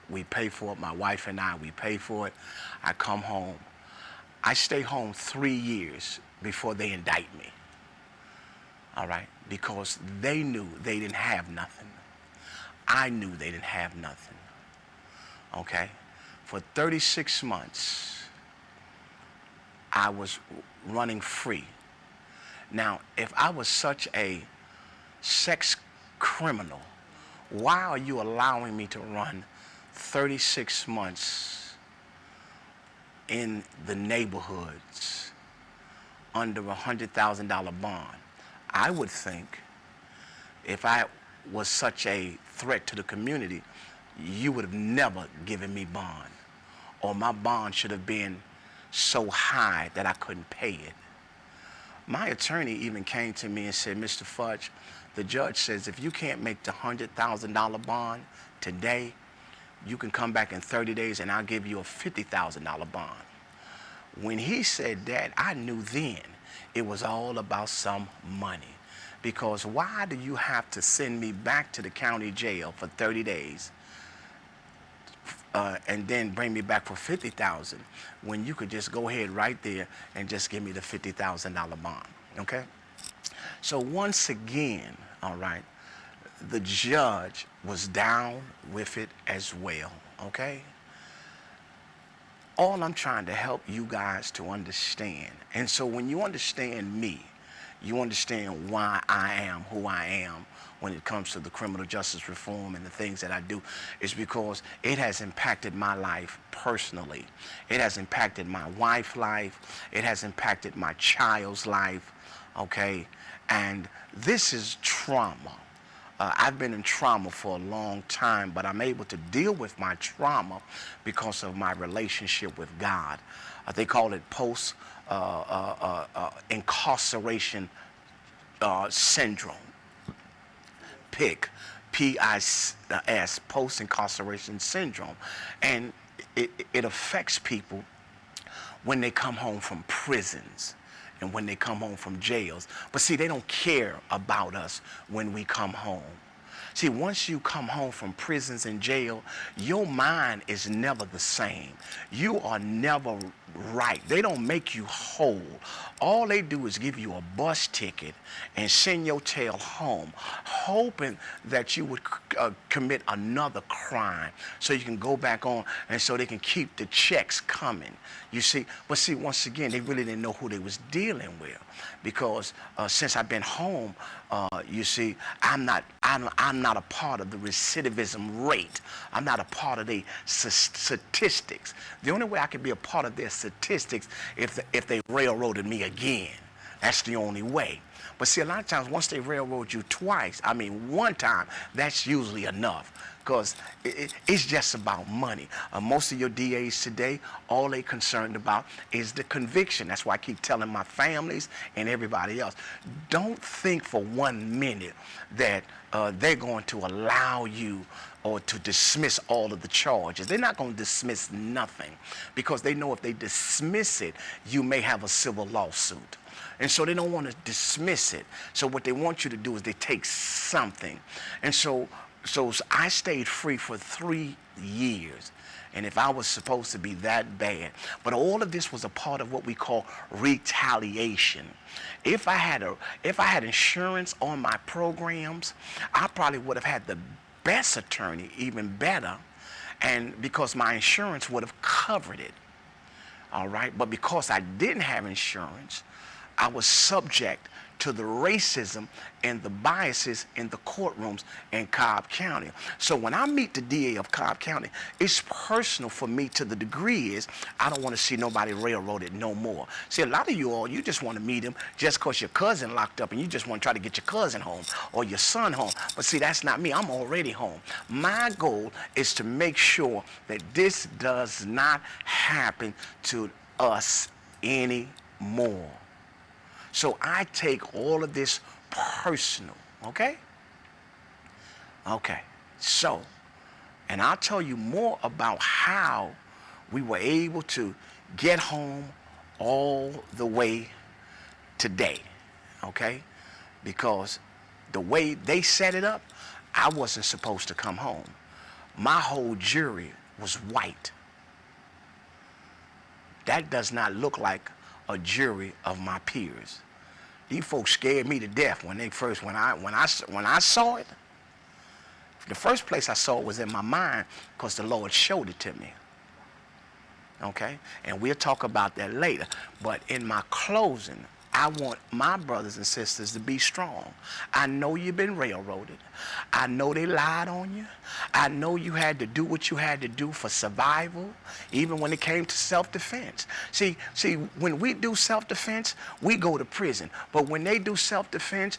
We pay for it. My wife and I, we pay for it. I come home. I stay home 3 years before they indict me. All right, because they knew they didn't have nothing. I knew they didn't have nothing. Okay, for 36 months. I was running free. Now, if I was such a sex criminal, why are you allowing me to run 36 months in the neighborhoods under $100,000 bond? I would think if I was such a threat to the community, you would have never given me bond, or my bond should have been so high that I couldn't pay it. My attorney even came to me and said, Mr. Futch, the judge says if you can't make the $100,000 bond today, you can come back in 30 days and I'll give you a $50,000 bond. When he said that, I knew then it was all about some money. Because why do you have to send me back to the county jail for 30 days and then bring me back for $50,000 when you could just go ahead right there and just give me the $50,000 bond, okay? So once again, all right, the judge was down with it as well, okay? All I'm trying to help you guys to understand, and so when you understand me, you understand why I am who I am when it comes to the criminal justice reform and the things that I do, is because it has impacted my life personally. It has impacted my wife's life. It has impacted my child's life, okay? And this is trauma. I've been in trauma for a long time, but I'm able to deal with my trauma because of my relationship with God. They call it post-incarceration syndrome. PIC, P-I-S, post-incarceration syndrome. And it affects people when they come home from prisons and when they come home from jails. But see, they don't care about us when we come home. See, once you come home from prisons and jail, your mind is never the same. You are never right. They don't make you whole. All they do is give you a bus ticket and send your tail home, hoping that you would commit another crime so you can go back on and so they can keep the checks coming. You see, but see, once again, they really didn't know who they was dealing with, because since I've been home, you see, I'm not a part of the recidivism rate. I'm not a part of the statistics. The only way I can be a part of their statistics if they railroaded me again. That's the only way. But see, a lot of times, once they railroad you twice, I mean, one time, that's usually enough. Because it's just about money. Most of your DAs today, all they concerned about is the conviction. That's why I keep telling my families and everybody else, don't think for 1 minute that they're going to allow you or to dismiss all of the charges. They're not going to dismiss nothing, because they know if they dismiss it, you may have a civil lawsuit. And so they don't want to dismiss it. So what they want you to do is they take something. And so I stayed free for 3 years. And if I was supposed to be that bad, but all of this was a part of what we call retaliation. If I had insurance on my programs, I probably would have had the best attorney, even better, and because my insurance would have covered it. All right, but because I didn't have insurance, I was subject to the racism and the biases in the courtrooms in Cobb County. So when I meet the DA of Cobb County, it's personal for me to the degree is I don't want to see nobody railroaded no more. See, a lot of you all, you just want to meet him just because your cousin locked up and you just want to try to get your cousin home or your son home. But see, that's not me. I'm already home. My goal is to make sure that this does not happen to us anymore. So I take all of this personal, okay? Okay, so, and I'll tell you more about how we were able to get home all the way today, okay? Because the way they set it up, I wasn't supposed to come home. My whole jury was white. That does not look like a jury of my peers. These folks scared me to death when I saw it. The first place I saw it was in my mind because the Lord showed it to me. Okay? And we'll talk about that later. But in my closing, I want my brothers and sisters to be strong. I know you've been railroaded. I know they lied on you. I know you had to do what you had to do for survival, even when it came to self-defense. See, when we do self-defense, we go to prison. But when they do self-defense,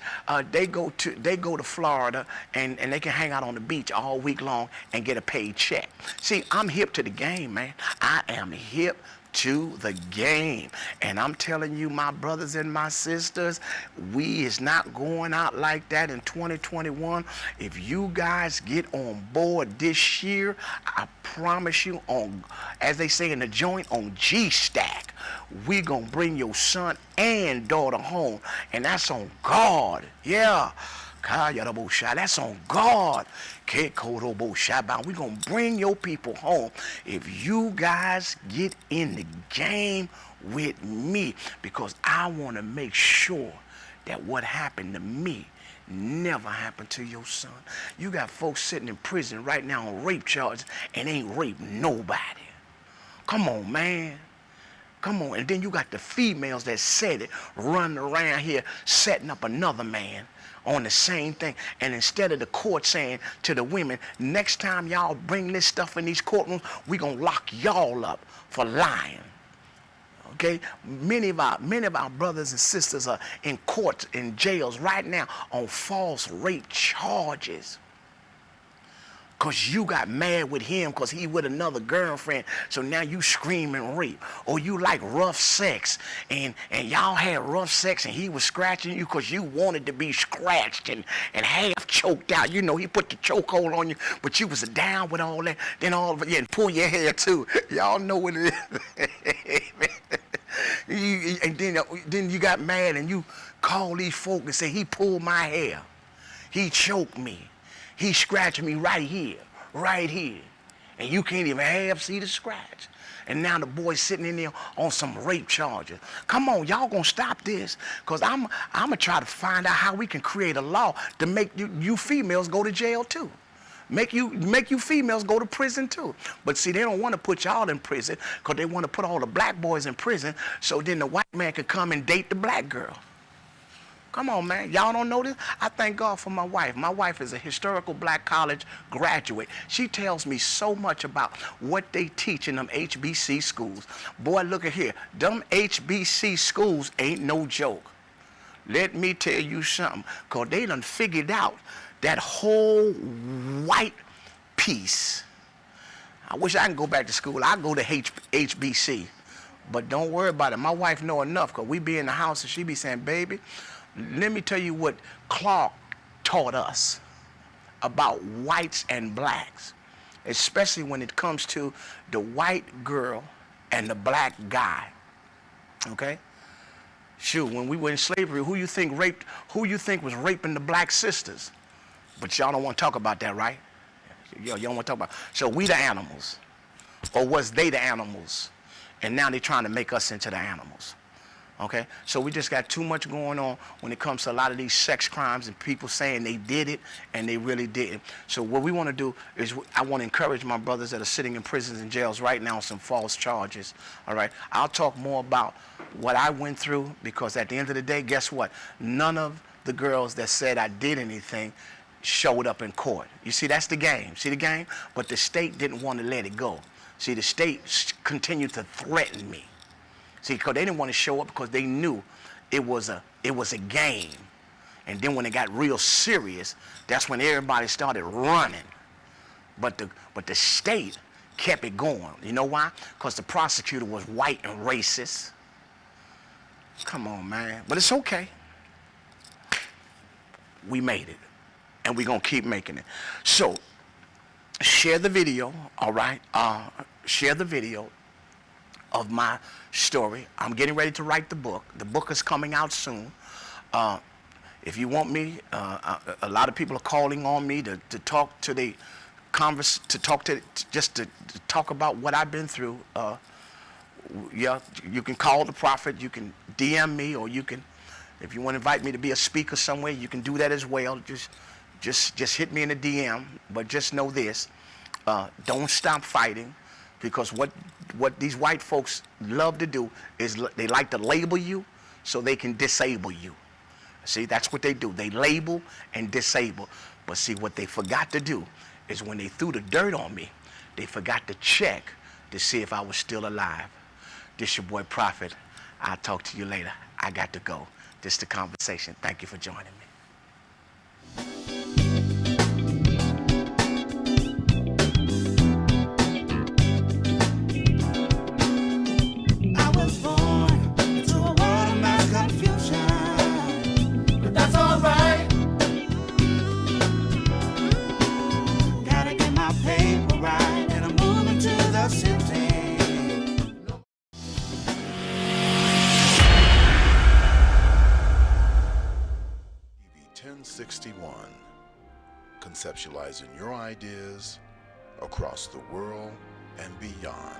they go to Florida and they can hang out on the beach all week long and get a paid check. See, I'm hip to the game, man. I am hip to the game. And I'm telling you, my brothers and my sisters, we is not going out like that in 2021. If you guys get on board this year, I promise you, on, as they say in the joint, on G-Stack, we gonna bring your son and daughter home. And that's on God. Yeah. That's on God. We're going to bring your people home if you guys get in the game with me, because I want to make sure that what happened to me never happened to your son. You got folks sitting in prison right now on rape charges and ain't raped nobody. Come on, man. Come on. And then you got the females that said it running around here setting up another man on the same thing. And instead of the court saying to the women, next time y'all bring this stuff in these courtrooms, we're going to lock y'all up for lying. Okay? Many of our brothers and sisters are in courts, in jails right now on false rape charges. Because you got mad with him because he with another girlfriend. So now you screaming rape. Or you like rough sex. And y'all had rough sex and he was scratching you because you wanted to be scratched and half choked out. You know, he put the chokehold on you, but you was down with all that. Then all of it, yeah, and pull your hair too. Y'all know what it is. And then you got mad and you call these folk and say, he pulled my hair. He choked me. He scratched me right here. And you can't even half see the scratch. And now the boy's sitting in there on some rape charges. Come on, y'all gonna stop this? Because I'm gonna try to find out how we can create a law to make you females go to jail too. Make you females go to prison too. But see, they don't want to put y'all in prison because they want to put all the black boys in prison so then the white man can come and date the black girl. Come on, man. Y'all don't know this? I thank God for my wife. My wife is a historical black college graduate. She tells me so much about what they teach in them HBC schools. Boy, look at here. Them HBC schools ain't no joke. Let me tell you something, because they done figured out that whole white piece. I wish I can go back to school. I go to HBC, but don't worry about it. My wife know enough, because we be in the house and she be saying, baby, let me tell you what Clark taught us about whites and blacks, especially when it comes to the white girl and the black guy. Okay? Shoot, when we were in slavery, who you think was raping the black sisters? But y'all don't want to talk about that, right? Y'all don't want to talk about. So we the animals, or was they the animals? And now they're trying to make us into the animals. Okay? So we just got too much going on when it comes to a lot of these sex crimes and people saying they did it and they really didn't. So what we want to do is I want to encourage my brothers that are sitting in prisons and jails right now on some false charges. All right? I'll talk more about what I went through, because at the end of the day, guess what? None of the girls that said I did anything showed up in court. You see, that's the game. See the game? But the state didn't want to let it go. See, the state continued to threaten me. See, because they didn't want to show up because they knew it was a game. And then when it got real serious, that's when everybody started running. But the state kept it going. You know why? Because the prosecutor was white and racist. Come on, man. But it's okay. We made it. And we're going to keep making it. So, share the video, all right? Share the video of my story. I'm getting ready to write the book. The book is coming out soon. If you want me, a lot of people are calling on me to talk to the converse, to talk about what I've been through. Yeah, you can call the prophet, you can DM me, or you can, if you want to invite me to be a speaker somewhere, you can do that as well. Just hit me in the DM. But just know this: don't stop fighting, because what these white folks love to do is they like to label you so they can disable you. See, that's what they do. They label and disable. But see, what they forgot to do is when they threw the dirt on me, they forgot to check to see if I was still alive. This your boy Prophet. I'll talk to you later. I got to go. This is The Conversation. Thank you for joining me. Conceptualizing your ideas across the world and beyond.